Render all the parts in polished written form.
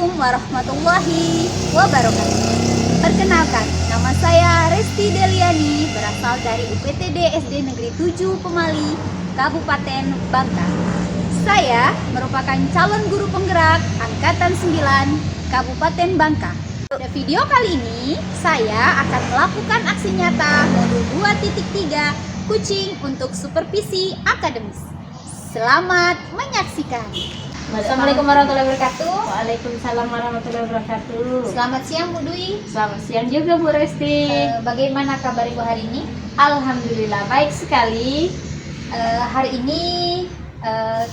Assalamualaikum warahmatullahi wabarakatuh. Perkenalkan, nama saya Resti Deliani, berasal dari UPTD SD Negeri 7 Pemali, Kabupaten Bangka. Saya merupakan calon guru penggerak Angkatan 9 Kabupaten Bangka. Pada video kali ini, saya akan melakukan aksi nyata modul 2.3 kucing untuk supervisi akademis. Selamat menyaksikan. Assalamualaikum warahmatullahi wabarakatuh. Waalaikumsalam warahmatullahi wabarakatuh. Selamat siang Bu Dwi. Selamat siang juga Bu Resti. Bagaimana kabar Ibu hari ini? Alhamdulillah baik sekali. Hari ini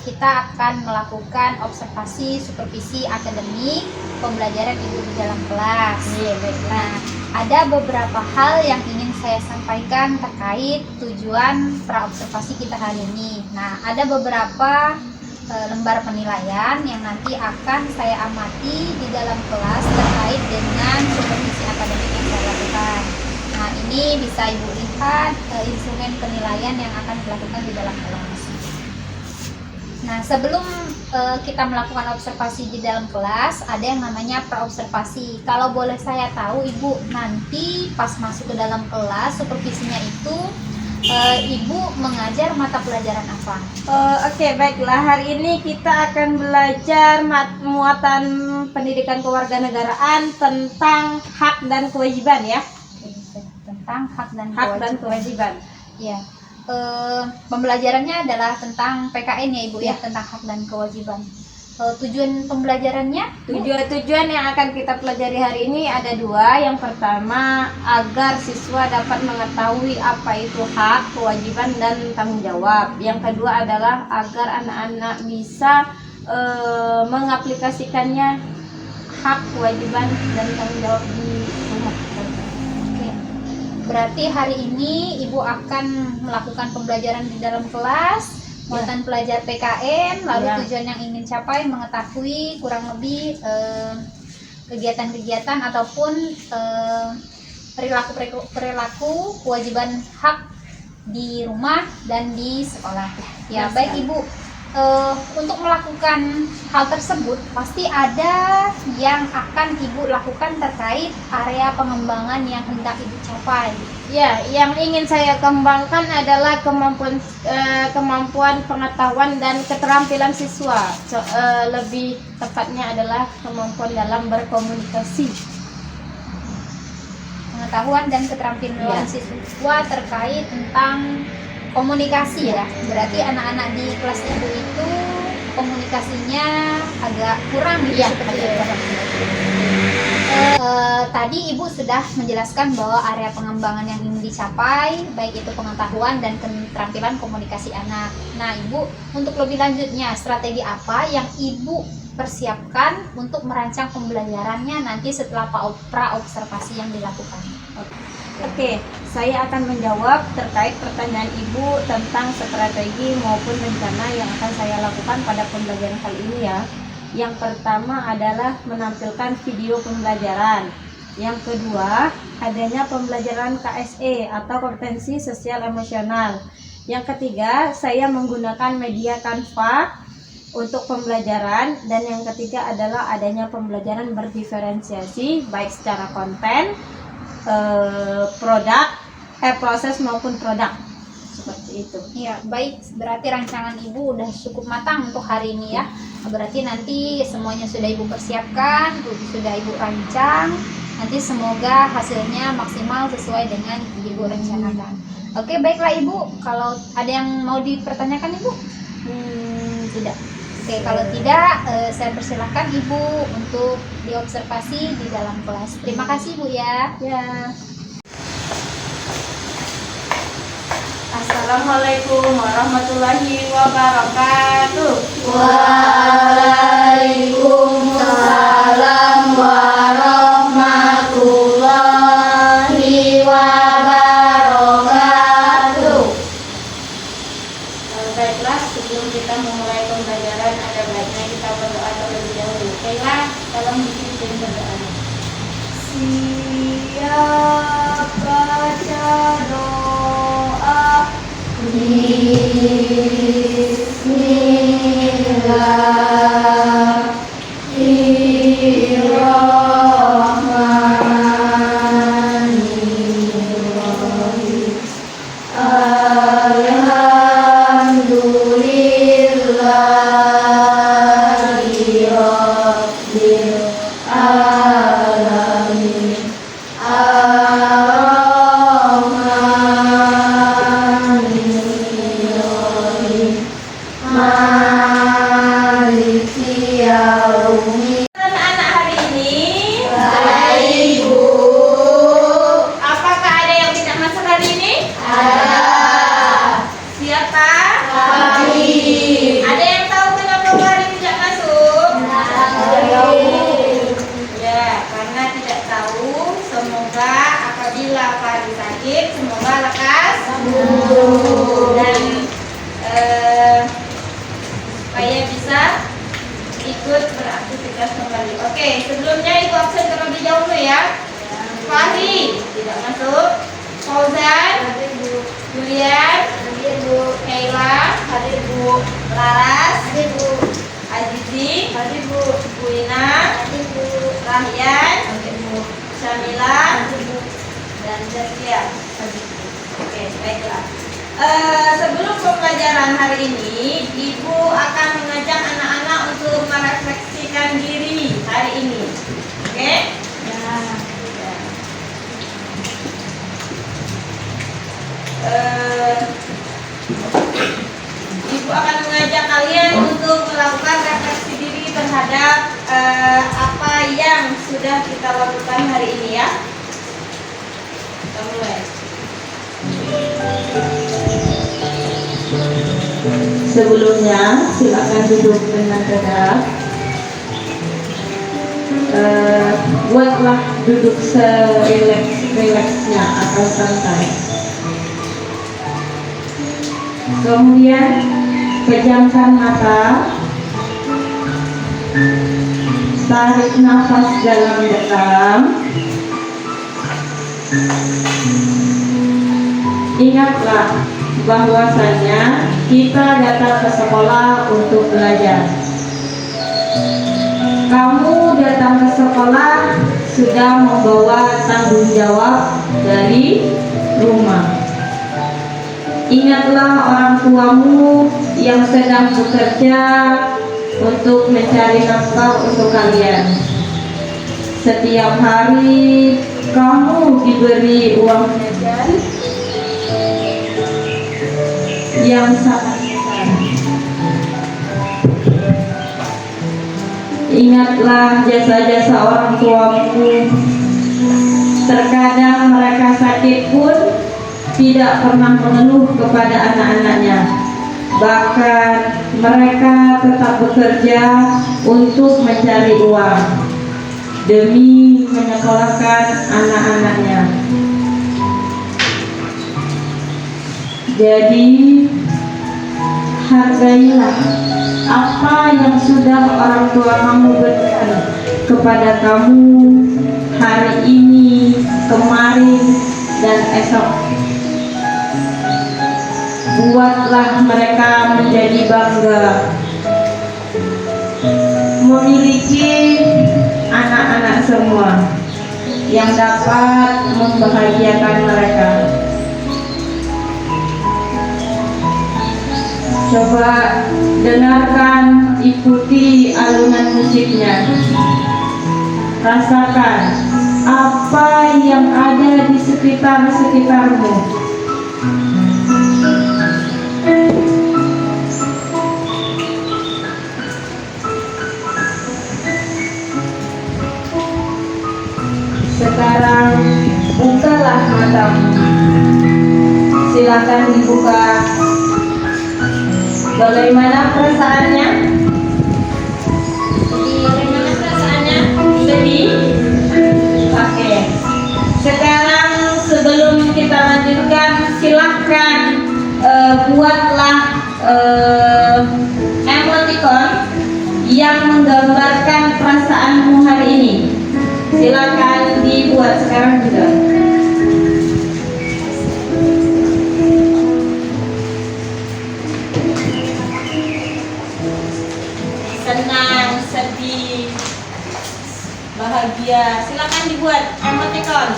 kita akan melakukan observasi supervisi akademik pembelajaran Ibu di dalam kelas. Iya, baiklah. Nah, ada beberapa hal yang ingin saya sampaikan terkait tujuan praobservasi kita hari ini. Nah, ada beberapa lembar penilaian yang nanti akan saya amati di dalam kelas terkait dengan supervisi akademik yang saya lakukan. Nah, ini bisa Ibu lihat instrumen penilaian yang akan dilakukan di dalam kelas. Nah, sebelum kita melakukan observasi di dalam kelas, ada yang namanya praobservasi. Kalau boleh saya tahu, Ibu, nanti pas masuk ke dalam kelas, supervisinya itu Ibu mengajar mata pelajaran apa? Oke, baiklah. Hari ini kita akan belajar muatan pendidikan kewarganegaraan tentang hak dan kewajiban ya. Tentang hak dan kewajiban. Ya. Pembelajarannya adalah tentang PKN ya Ibu ya, tentang hak dan kewajiban. Tujuan pembelajarannya? Tujuan yang akan kita pelajari hari ini ada dua. Yang pertama, agar siswa dapat mengetahui apa itu hak, kewajiban, dan tanggung jawab. Yang kedua adalah agar anak-anak bisa mengaplikasikannya hak, kewajiban, dan tanggung jawab di rumah. Oke. Berarti hari ini Ibu akan melakukan pembelajaran di dalam kelas, muatan pelajar PKN, lalu tujuan yang ingin capai mengetahui kurang lebih kegiatan-kegiatan ataupun perilaku kewajiban hak di rumah dan di sekolah. Ya, baik Ibu. Untuk melakukan hal tersebut pasti ada yang akan Ibu lakukan terkait area pengembangan yang hendak Ibu capai. Ya, yang ingin saya kembangkan adalah kemampuan pengetahuan dan keterampilan siswa. Lebih tepatnya adalah kemampuan dalam berkomunikasi. Pengetahuan dan keterampilan siswa terkait tentang komunikasi ya. Berarti anak-anak di kelas Ibu itu komunikasinya agak kurang ya, seperti itu. Tadi Ibu sudah menjelaskan bahwa area pengembangan yang ingin dicapai baik itu pengetahuan dan keterampilan komunikasi anak. Nah, Ibu, untuk lebih lanjutnya strategi apa yang Ibu persiapkan untuk merancang pembelajarannya nanti setelah praobservasi yang dilakukan? Oke, saya akan menjawab terkait pertanyaan Ibu tentang strategi maupun rencana yang akan saya lakukan pada pembelajaran kali ini ya. Yang pertama adalah menampilkan video pembelajaran. Yang kedua, adanya pembelajaran KSE atau kompetensi sosial emosional. Yang ketiga, saya menggunakan media Canva untuk pembelajaran. Dan yang ketiga adalah adanya pembelajaran berdiferensiasi baik secara konten, proses maupun produk. Seperti itu. Ya, baik. Berarti rancangan Ibu udah cukup matang untuk hari ini ya. Berarti nanti semuanya sudah Ibu persiapkan, sudah Ibu rancang. Nanti semoga hasilnya maksimal sesuai dengan Ibu rencanakan. Oke, baiklah Ibu. Kalau ada yang mau dipertanyakan Ibu? Tidak. Oke, kalau tidak, saya persilahkan Ibu untuk diobservasi di dalam kelas. Terima kasih Bu ya. Ya. Assalamualaikum warahmatullahi wabarakatuh. Waalaikumsalam warahmatullahi wabarakatuh. Baiklah, sebelum kita memulai pembelajaran ada baiknya kita berdoa terlebih dahulu. Baiklah, tolong dipimpin berdoanya. Siap baca doa. Bismillahirrahmanirrahim. Anak-anak hari ini, apakah ada yang tidak masuk hari ini? Siapa? Ada yang tahu kenapa hari tidak masuk? Ya, karena tidak tahu. Semoga apabila Fahri sakit, semoga lekas dan supaya bisa ikut beraktivitas kembali. Oke, sebelumnya Ibu absen terlebih dahulu ya. Fahri tidak masuk. Fauzan, Julian, Kayla, Laras, Azizi, Bu Ina, Rahyan, Syamila, dan Zaskia. Oke, baiklah. Sebelum pembelajaran hari ini, Ibu akan mengajak anak-anak untuk merefleksikan diri hari ini. Oke? Ya. Ibu akan mengajak kalian untuk melakukan refleksi diri terhadap apa yang sudah kita lakukan hari ini ya. Kita mulai. Sebelumnya silakan duduk dengan tegak. Buatlah duduk serileks-rileksnya atau santai. Kemudian pejamkan mata. Tarik nafas dalam-dalam. Ingatlah bahwasanya kita datang ke sekolah untuk belajar. Kamu datang ke sekolah sudah membawa tanggung jawab dari rumah. Ingatlah orang tuamu yang sedang bekerja untuk mencari nafkah untuk kalian. Setiap hari kamu diberi uang jajan yang sangat besar. Ingatlah jasa-jasa orang tuamu. Terkadang mereka sakit pun tidak pernah mengeluh kepada anak-anaknya. Bahkan mereka tetap bekerja untuk mencari uang demi menyekolahkan anak-anaknya. Jadi hargailah apa yang sudah orang tua kamu berikan kepada kamu hari ini, kemarin, dan esok. Buatlah mereka menjadi bangga memiliki anak-anak semua yang dapat membahagiakan mereka. Coba dengarkan, ikuti alunan musiknya. Rasakan apa yang ada di sekitar-sekitarmu. Sekarang bukalah matamu. Silakan dibuka. Bagaimana perasaannya? Bagaimana perasaannya? Sedih? Oke. Sekarang sebelum kita lanjutkan, silahkan buatlah emoticon yang menggambarkan perasaanmu hari ini. Silakan dibuat sekarang juga. Senang, sedih, bahagia. Silakan dibuat emoticon.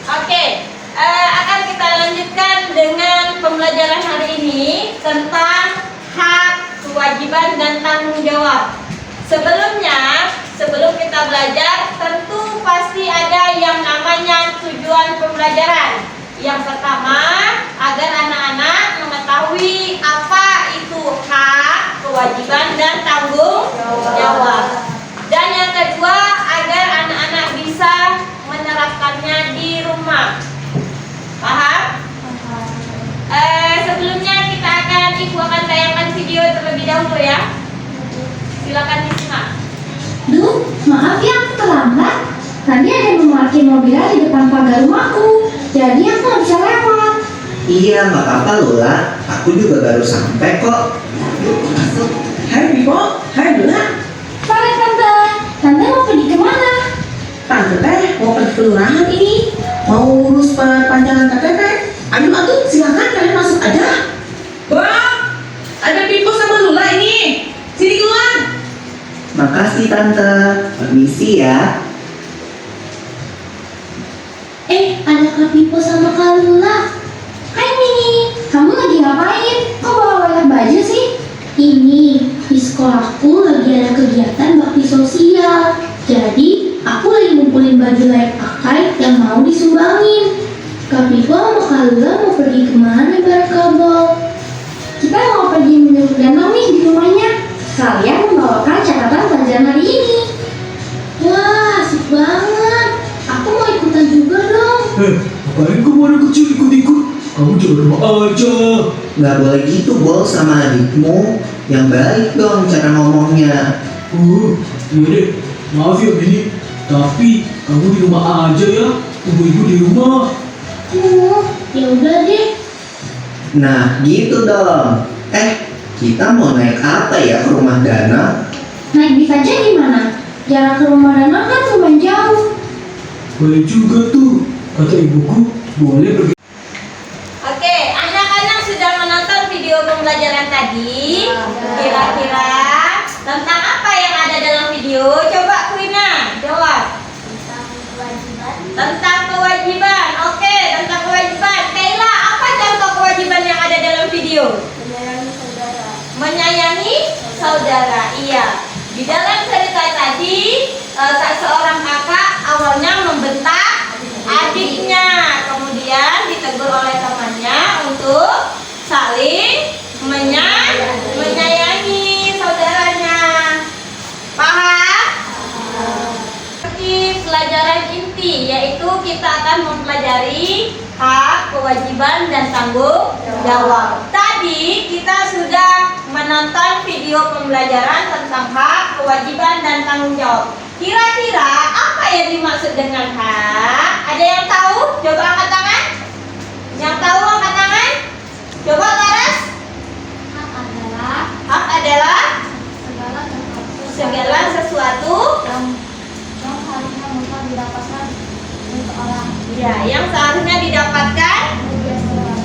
Oke, akan kita lanjutkan dengan pembelajaran hari ini tentang hak, kewajiban, dan tanggung jawab. Sebelumnya, sebelum kita belajar, tentu pasti ada yang namanya tujuan pembelajaran. Yang pertama, agar anak-anak mengetahui apa itu hak, kewajiban, dan tanggung jawab. Dan yang kedua, agar anak-anak bisa menerapkannya di rumah. Paham? Sebelumnya Ibu akan tayangkan video terlebih dahulu ya. Silakan disimak. Duh, maaf ya aku terlambat. Tadi ada yang memarkir mobilnya di depan pagar rumahku, jadi aku nggak bisa lewat. Iya, nggak apa-apa Lula. Aku juga baru sampai kok. Yuk, masuk. Hai Bibo, hai Lula. Sore tante, tante mau pergi kemana? Tante teh mau pergi kelurahan ini, mau urus perpanjangan KTP. Ayo atuh, silakan kalian masuk aja. Wah, ada Bibo sama Lula ini. Sini keluar. Makasih Tante. Permisi ya. Ada Kak Pipo sama Kak Lula. Hai Mini, kamu lagi ngapain? Kok bawa banyak baju sih? Ini, di sekolahku lagi ada kegiatan bakti sosial. Jadi, aku lagi ngumpulin baju layak pakai yang mau disumbangin. Kak Pipo sama Kak Lula mau pergi kemana bareng kabel? Kita mau pergi menyuruh danau nih di rumahnya. Kalian membawakan catatan pelajaran hari ini. Wah, asik banget. Aku mau ikutan juga dong. Ngapain kamu anak kecil ikut-ikut? Kamu jangan rumah aja. Nggak boleh gitu Bol sama adikmu. Yang baik dong cara ngomongnya. Iya deh. Maaf ya Bini. Tapi kamu di rumah aja ya. Ibu-ibu di rumah. Ya udah deh. Nah gitu dong. Kita mau naik apa ya ke rumah Dana? Naik bis aja gimana? Jarak ke rumah Dana kan lumayan jauh. Boleh juga tuh. Kata ibuku boleh pergi. Oke, anak-anak sudah menonton video pembelajaran tadi. Kira-kira tentang apa yang ada dalam video? Coba Kwina jawab. Tentang kewajiban. Oke, tentang kewajiban. Kaila, apa contoh kewajiban yang ada dalam video? Menyayangi saudara. Iya. Di dalam cerita tadi, seorang kakak awalnya membentak adiknya, kemudian ditegur oleh temannya untuk saling menyayangi saudaranya. Paham? Seperti pelajaran inti, yaitu kita akan mempelajari hak, kewajiban, dan tanggung jawab. Tadi kita sudah menonton video pembelajaran tentang hak, kewajiban, dan tanggung jawab. Kira-kira apa yang dimaksud dengan hak? Ada yang tahu? Coba angkat tangan. Yang tahu angkat tangan. Coba Laras. Hak adalah segala sesuatu yang seharusnya didapatkan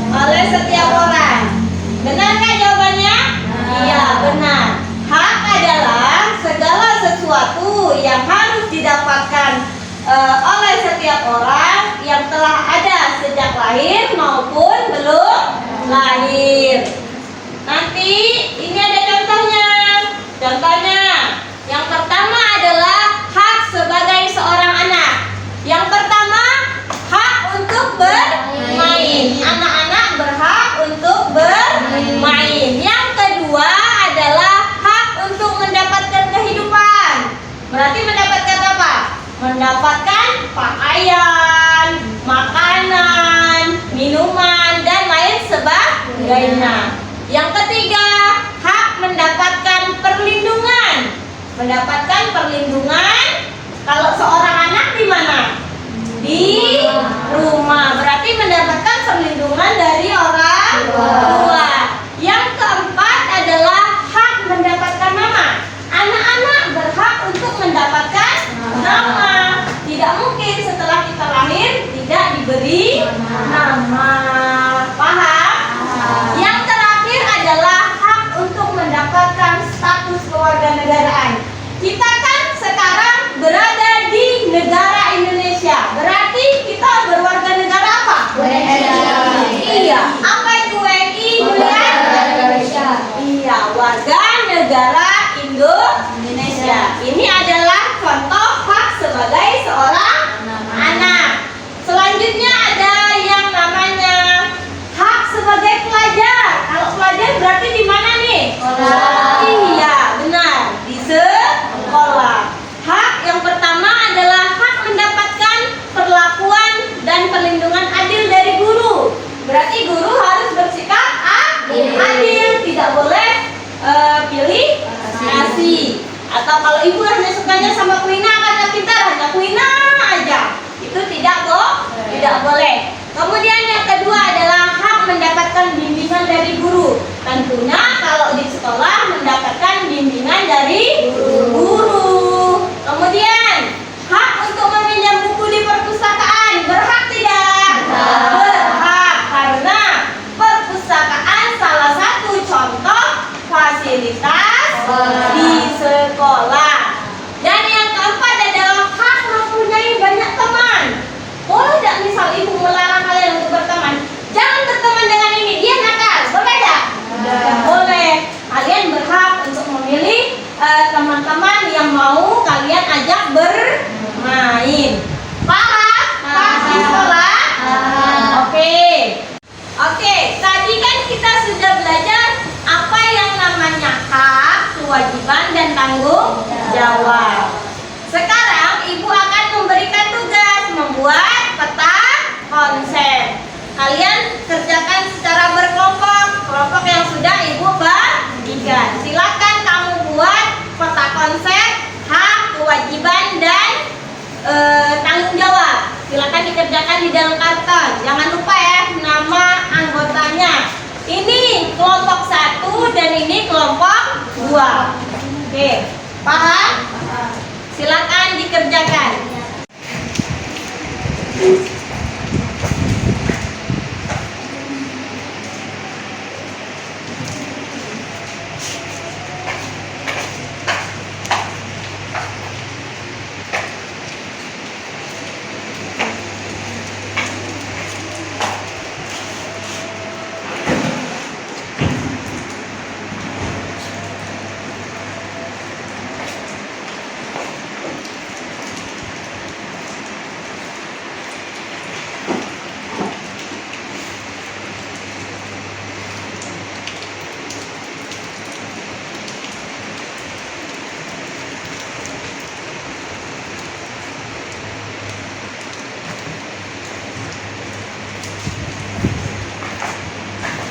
oleh setiap orang. Benar kan jawabannya? Iya, benar. Hak adalah segala sesuatu yang harus didapatkan oleh setiap orang yang telah ada sejak lahir maupun belum lahir. Nanti ini ada contohnya. Contohnya, yang pertama adalah hak sebagai seorang anak. Yang pertama, hak untuk bermain. Anak-anak berhak untuk bermain. Yang kedua adalah hak untuk mendapatkan kehidupan. Berarti mendapatkan apa? Mendapatkan pakaian, makanan, minuman, dan lain sebagainya. Yang ketiga, hak mendapatkan perlindungan. Mendapatkan perlindungan kalau seorang anak di mana? Di rumah. Berarti mendapatkan perlindungan dari orang tua. Yang keempat adalah hak mendapatkan nama. Anak-anak berhak untuk mendapatkan nama. Tidak sekolah mendapatkan bimbingan dari guru. Kemudian, hak untuk meminjam buku di perpustakaan, berhak tidak? Berhak, karena perpustakaan salah satu contoh fasilitas di sekolah. Dan yang keempat adalah hak mempunyai banyak teman. Boleh tidak misal ibu melarang kalian untuk berteman? Jangan berteman dengan ini, dia nakal. Boleh tidak? Tidak boleh. Kalian berhak untuk memilih teman-teman yang mau kalian ajak bermain. Paham? Paham di sekolah? Oke. Oke, tadi kan kita sudah belajar apa yang namanya hak, kewajiban, dan tanggung jawab. Sekarang ibu akan memberikan tugas membuat peta konsep. Kalian kerjakan secara berkelompok, kelompok yang sudah ibu bagikan. Silakan kamu buat peta konsep, hak, kewajiban, dan tanggung jawab. Silakan dikerjakan di dalam karton. Jangan lupa ya nama anggotanya. Ini kelompok 1 dan ini kelompok 2. Oke, paham? Silakan dikerjakan.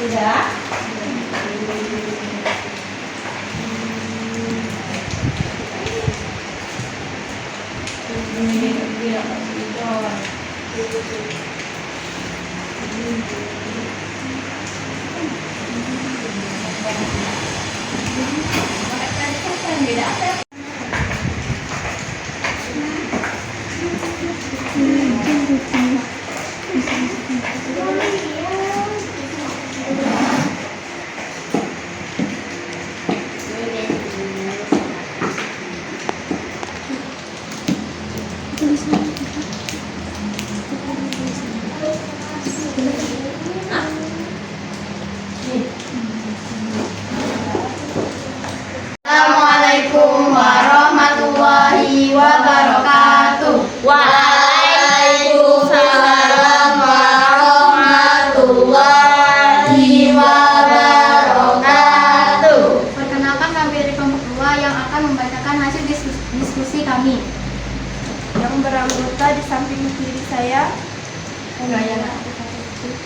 Sudah? Assalamualaikum warahmatullahi wabarakatuh. Waalaikumsalam warahmatullahi wabarakatuh. Perkenalkan kami dari kelompok 2 yang akan membacakan hasil diskusi kami. Yang beranggota di samping kiri saya,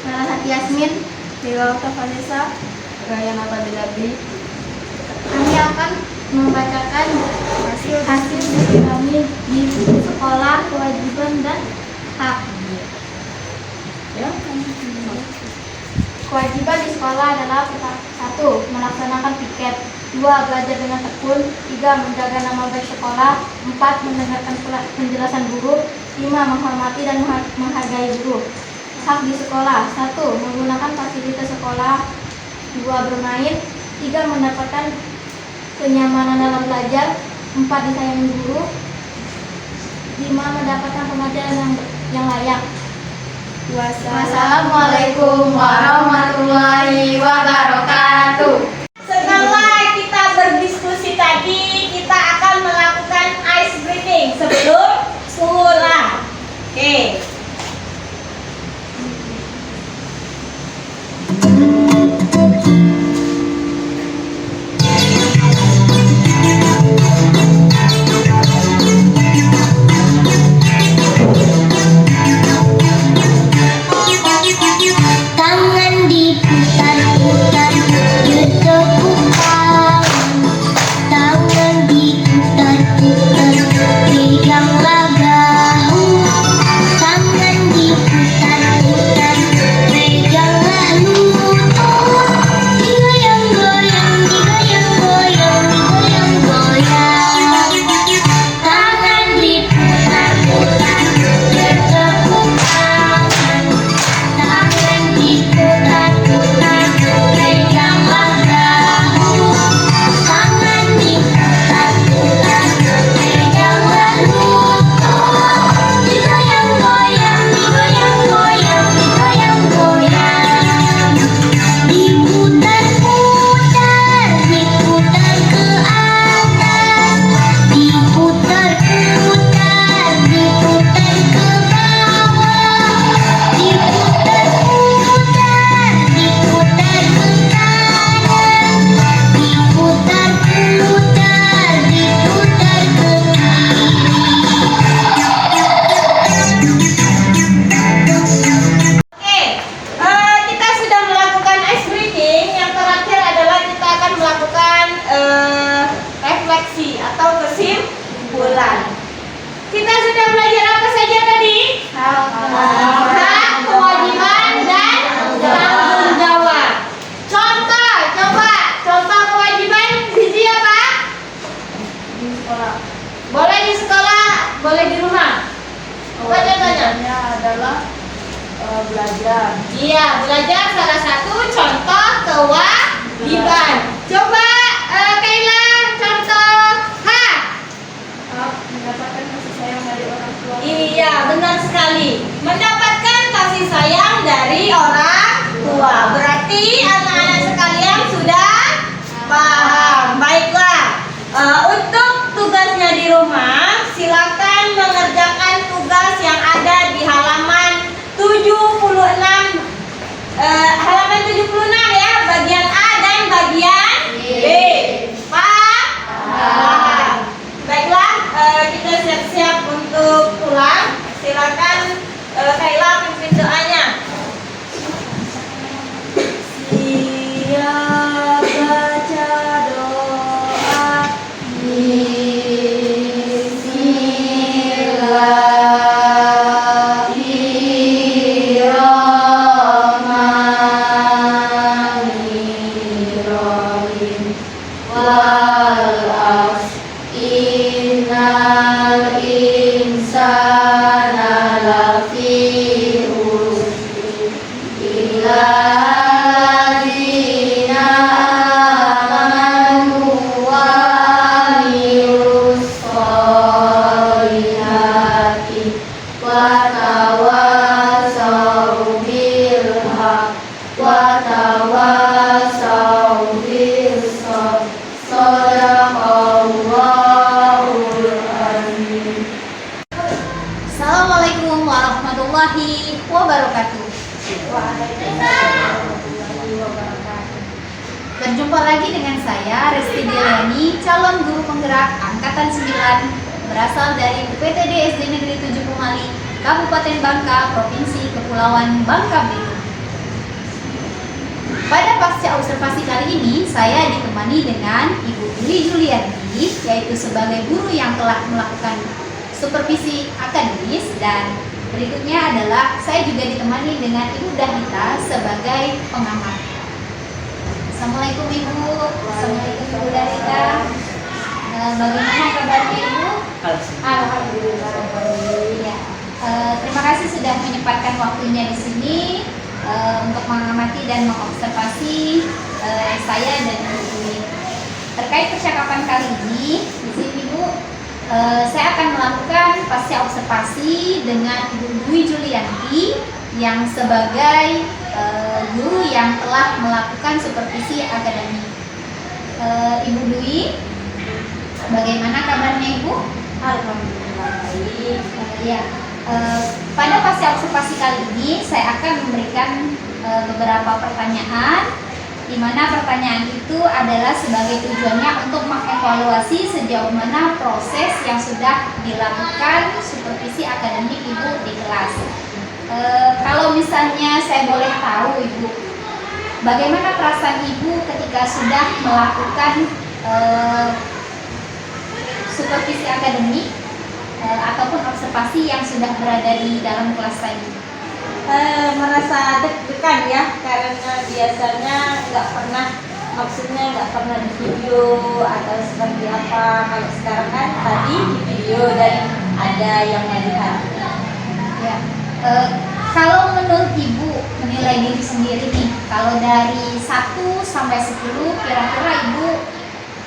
Narasati Yasmin, Dewa Vanessa, Rayana Badilabi. kami akan membacakan hasil diskusi kami di sekolah, kewajiban dan hak. Ya. Kewajiban di sekolah adalah 1. Melaksanakan piket, 2. Belajar dengan tekun, 3. Menjaga nama baik sekolah, 4. Mendengarkan penjelasan guru, 5. Menghormati dan menghargai guru. Hak di sekolah, 1. Menggunakan fasilitas sekolah, 2. Bermain, 3. Mendapatkan kenyamanan dalam belajar, 4. Disayangi guru, 5. Mendapatkan pengajaran yang layak. Wassalamualaikum warahmatullahi wabarakatuh. Setelah kita berdiskusi tadi, kita akan melakukan ice breaking sebelum pulang. Oke. Tangan diputar-putar, ditepuk tangan. Tangan diputar-putar, peganglah bahu. Tangan adalah belajar. Iya, belajar salah satu contoh kewajiban. Coba Kaila contoh H. Mendapatkan kasih sayang dari orang tua. Iya, benar sekali. Mendapatkan kasih sayang dari orang tua. Berarti anak-anak sekalian sudah paham. Baiklah. Untuk tugasnya di rumah, silakan mengerjakan tugas yang ada di halaman 76. Halaman 76 ya, bagian A dan bagian B. Paham? Baiklah, kita siap-siap untuk pulang. Silakan Kaila pimpin doanya. Siap baca doa. Bismillahirrahmanirrahim. Wal asr innal insana lafi khusr illa alladzina amanu wa amilus solihati wa tawassaw bil haqq wa tawassaw bis sabr. Shadaqallahul azim. Assalamualaikum warahmatullahi wabarakatuh. Berjumpa lagi dengan saya Resti Deliani, calon guru penggerak angkatan 9 berasal dari UPTD SD Negeri 7 Pemali, Kabupaten Bangka, Provinsi Kepulauan Bangka Belitung. Pada pasca observasi kali ini, saya ditemani dengan Ibu Dwi Julianti, yaitu sebagai guru yang telah melakukan supervisi akademis, dan berikutnya adalah saya juga ditemani dengan Ibu Dahita sebagai pengamat. Assalamualaikum Ibu. Assalamualaikum Ibu Dahita. Bagaimana kabarnya Ibu? Alhamdulillah. Ya. Terima kasih sudah menyempatkan waktunya di sini untuk mengamati dan mengobservasi saya dan Ibu Dwi. Terkait percakapan kali ini, di sini Ibu, saya akan melakukan pasca observasi dengan Ibu Dwi Julianti yang sebagai guru yang telah melakukan supervisi akademik. Ibu Dwi, bagaimana kabarnya Ibu? Alhamdulillah baik. Ya, pada pasca observasi kali ini saya akan memberikan beberapa pertanyaan, di mana pertanyaan itu adalah sebagai tujuannya untuk mengevaluasi sejauh mana proses yang sudah dilakukan supervisi akademik Ibu di kelas. Kalau misalnya saya boleh tahu Ibu, bagaimana perasaan Ibu ketika sudah melakukan supervisi akademik ataupun observasi yang sudah berada di dalam kelas tadi? Merasa deg-degan ya, karena biasanya nggak pernah di video atau seperti apa. Kalau sekarang kan tadi di video dan ada yang melihat. Ya. Kalau menurut Ibu menilai diri sendiri nih, kalau dari 1 sampai 10 kira-kira Ibu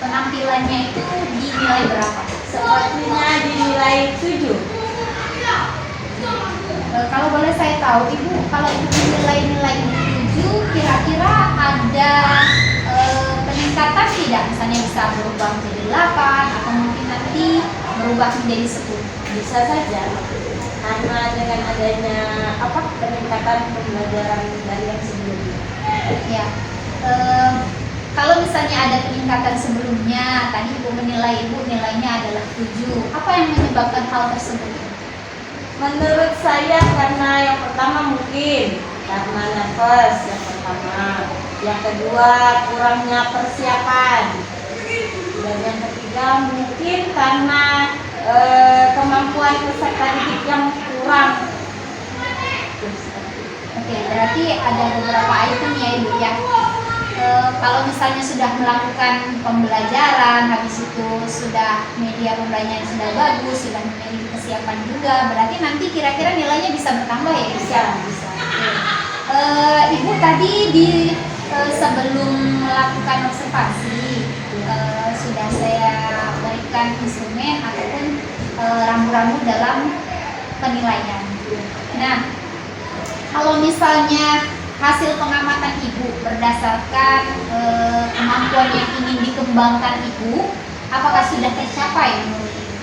penampilannya itu dinilai berapa? Sepertinya dinilai 7. Kalau boleh saya tahu Ibu, kalau Ibu nilai 7, kira-kira ada peningkatan tidak? Misalnya bisa berubah menjadi 8 atau mungkin nanti berubah menjadi 10? Bisa saja, karena dengan adanya peningkatan pembelajaran dari yang sebelumnya. Ya. Kalau misalnya ada peningkatan sebelumnya, tadi Ibu menilai Ibu nilainya adalah 7. Apa yang menyebabkan hal tersebut? Menurut saya karena yang pertama mungkin karena nervous yang pertama, yang kedua kurangnya persiapan, dan yang ketiga mungkin karena kemampuan peserta didik yang kurang. Oke, berarti ada beberapa item ya Ibu ya. Kalau misalnya sudah melakukan pembelajaran, habis itu sudah media pembelajaran sudah bagus, sudah memiliki kesiapan juga, berarti nanti kira-kira nilainya bisa bertambah Bisa, bisa. Ibu tadi sebelum melakukan observasi sudah saya berikan instrumen ataupun rambu-rambu dalam penilaian. Nah, kalau misalnya hasil pengamatan ibu berdasarkan kemampuan yang ingin dikembangkan ibu, apakah sudah tercapai menurut ibu?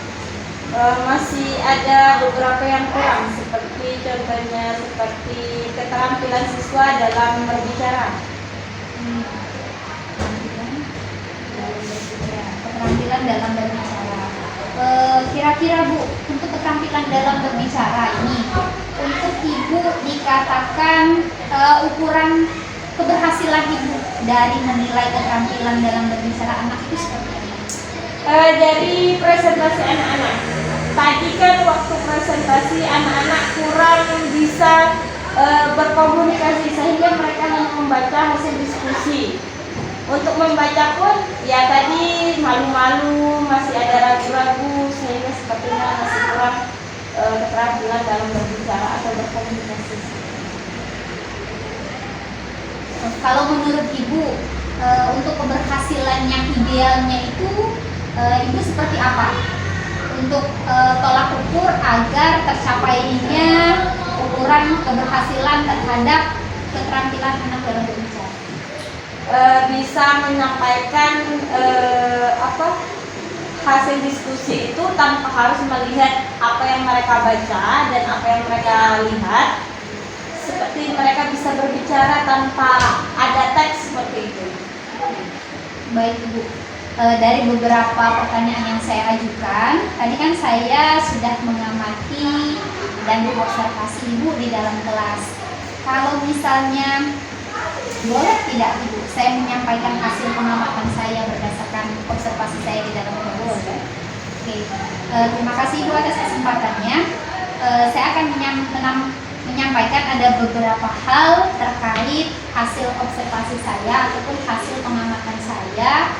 Masih ada beberapa yang kurang, seperti contohnya seperti keterampilan siswa dalam berbicara. Keterampilan dalam berbicara. Kira-kira Bu, untuk keterampilan dalam berbicara ini, untuk ibu dikatakan ukuran keberhasilan ibu dari menilai keterampilan dalam berbicara anak itu seperti apa? Dari presentasi anak-anak. Tadi kan waktu presentasi anak-anak kurang bisa berkomunikasi sehingga mereka hanya membaca hasil diskusi. Untuk membaca pun ya tadi malu-malu, masih ada ragu-ragu sehingga sepertinya masih kurang keterampilan dalam berbicara atau berkomunikasi. Kalau menurut ibu untuk keberhasilan yang idealnya itu ibu seperti apa? Untuk tolak ukur agar tercapainya ukuran keberhasilan terhadap keterampilan anak dalam berbicara. Bisa menyampaikan hasil diskusi itu tanpa harus melihat apa yang mereka baca dan apa yang mereka lihat, seperti mereka bisa berbicara tanpa ada teks seperti itu. Baik Ibu, dari beberapa pertanyaan yang saya ajukan, tadi kan saya sudah mengamati dan mengobservasi Ibu di dalam kelas. Kalau misalnya boleh tidak Ibu, saya menyampaikan hasil pengamatan saya berdasarkan observasi saya di dalam kelas. Oke, terima kasih Ibu atas kesempatannya. Saya akan menyampaikan ada beberapa hal terkait hasil observasi saya ataupun hasil pengamatan saya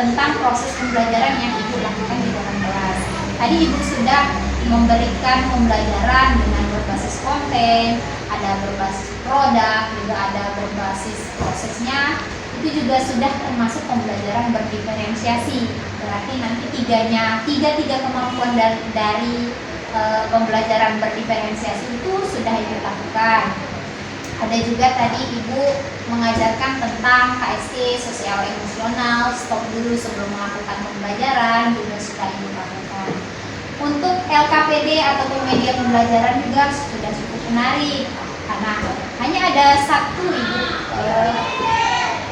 tentang proses pembelajaran yang Ibu lakukan di dalam kelas. Tadi Ibu sudah memberikan pembelajaran dengan berbasis konten, ada berbasis produk, juga ada berbasis prosesnya. Itu juga sudah termasuk pembelajaran berdiferensiasi. Berarti nanti tiga kemampuan dari pembelajaran berdiferensiasi itu sudah Ibu lakukan. Ada juga tadi Ibu mengajarkan tentang KSE, sosial emosional, stop dulu sebelum melakukan pembelajaran, juga sudah Ibu lakukan. Untuk LKPD ataupun media pembelajaran juga sudah cukup menarik, karena hanya ada satu Ibu,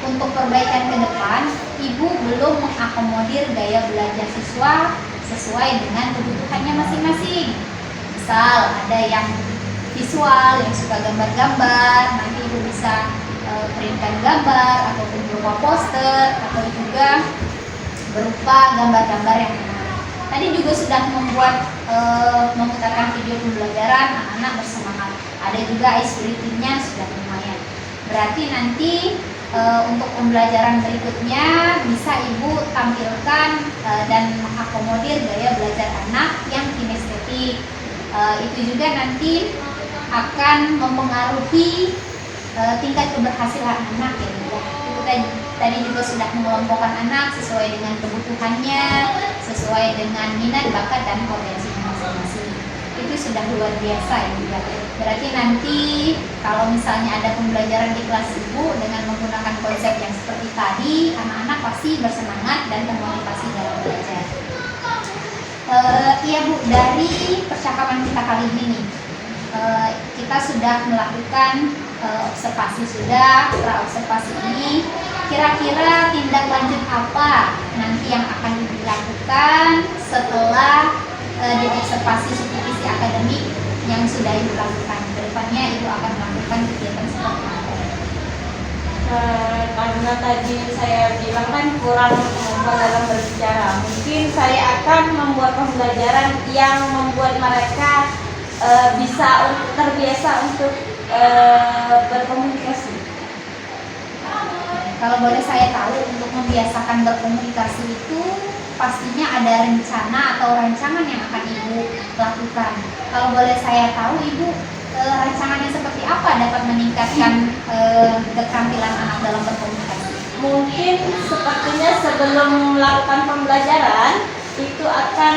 untuk perbaikan ke depan, Ibu belum mengakomodir gaya belajar siswa sesuai dengan kebutuhannya masing-masing. Misal ada yang visual, yang suka gambar-gambar, nanti Ibu bisa printkan gambar ataupun berupa poster atau juga berupa gambar-gambar yang menarik. Tadi juga sudah memutarkan video pembelajaran, anak-anak bersemangat. Ada juga ice reading-nya sudah lumayan. Berarti nanti untuk pembelajaran berikutnya bisa Ibu tampilkan dan mengakomodir gaya belajar anak yang kinestetik. Itu juga nanti akan mempengaruhi tingkat keberhasilan anak ya Bu. Itu tadi juga sudah mengelompokkan anak sesuai dengan kebutuhannya, sesuai dengan minat, bakat, dan potensinya masing-masing. Itu sudah luar biasa ya Bu. Berarti nanti kalau misalnya ada pembelajaran di kelas Ibu dengan menggunakan konsep yang seperti tadi, anak-anak pasti bersemangat dan termotivasi dalam belajar. Iya Bu, dari percakapan kita kali ini nih, kita sudah melakukan observasi pra-observasi ini. Kira-kira tindak lanjut apa nanti yang akan dilakukan setelah diobservasi supervisi akademik yang sudah Ibu lakukan? Kedepannya Ibu akan melakukan kegiatan seperti apa? Karena tadi saya bilang kan kurang kemampuan dalam berbicara, mungkin saya akan membuat pembelajaran yang membuat mereka bisa terbiasa untuk berkomunikasi. Kalau boleh saya tahu, untuk membiasakan berkomunikasi itu pastinya ada rencana atau rancangan yang akan Ibu lakukan. Kalau boleh saya tahu Ibu rancangannya seperti apa dapat meningkatkan keterampilan anak dalam berkomunikasi? Mungkin sepertinya sebelum melakukan pembelajaran itu akan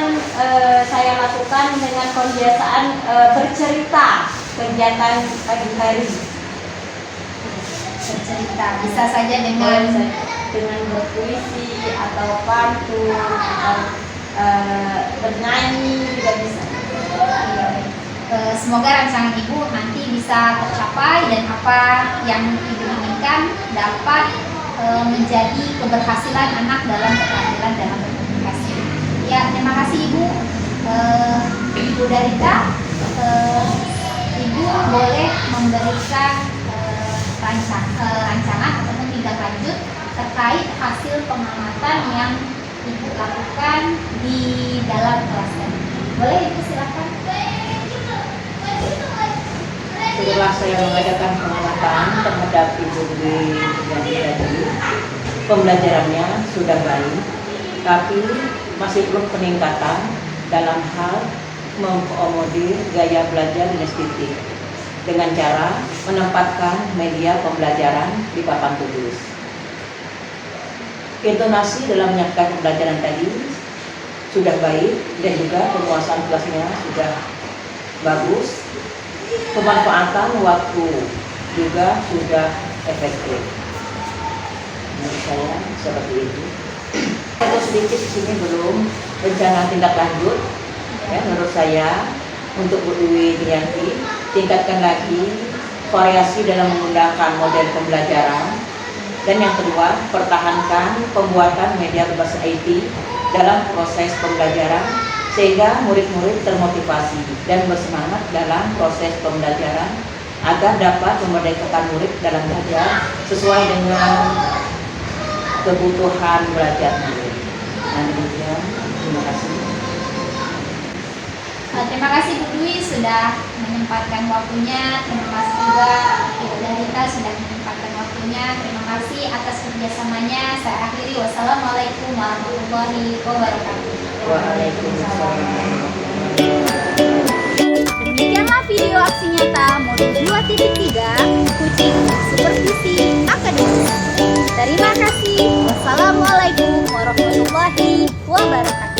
saya lakukan dengan kebiasaan bercerita kegiatan pagi hari. Bercerita bisa saja dengan berpuisi atau pantun atau bernyanyi juga bisa. Semoga rancangan Ibu nanti bisa tercapai dan apa yang Ibu inginkan dapat menjadi keberhasilan anak dalam keterampilan dalam berkomunikasi. Ya, terima kasih Ibu. Ibu Darita, Ibu boleh memberikan rancangan ataupun tindak lanjut terkait hasil pengamatan yang Ibu lakukan di dalam kelas tadi. Boleh Ibu silakan. Setelah saya mengadakan pengamatan terhadap Ibu Dwi dan tadi, pembelajarannya sudah baik, tapi masih belum peningkatan dalam hal mengakomodir gaya belajar inisiatif dengan cara menempatkan media pembelajaran di papan tulis. Intonasi dalam menyampaikan pembelajaran tadi sudah baik dan juga penguasaan kelasnya sudah bagus. Pemanfaatan waktu juga sudah efektif. Menurut saya seperti itu. Ada sedikit di sini belum rencana tindak lanjut. Ya, menurut saya untuk Bu Dwi Dianti tingkatkan lagi variasi dalam menggunakan model pembelajaran. Dan yang kedua, pertahankan pembuatan media berbasis IT dalam proses pembelajaran sehingga murid-murid termotivasi dan bersemangat dalam proses pembelajaran agar dapat memerdekakan murid dalam belajar sesuai dengan kebutuhan belajar murid. Nah, demikian. Terima kasih. Terima kasih Bu Dwi sudah menyempatkan waktunya. Terima kasih juga Ibu Darita sudah menyempatkan waktunya. Terima kasih atas kerjasamanya. Saya akhiri. Wassalamualaikum warahmatullahi wabarakatuh. Waalaikumsalam. Demikianlah video aksi nyata modul 2.3 Kucing Supervisi Akademis. Terima kasih. Wassalamualaikum warahmatullahi wabarakatuh.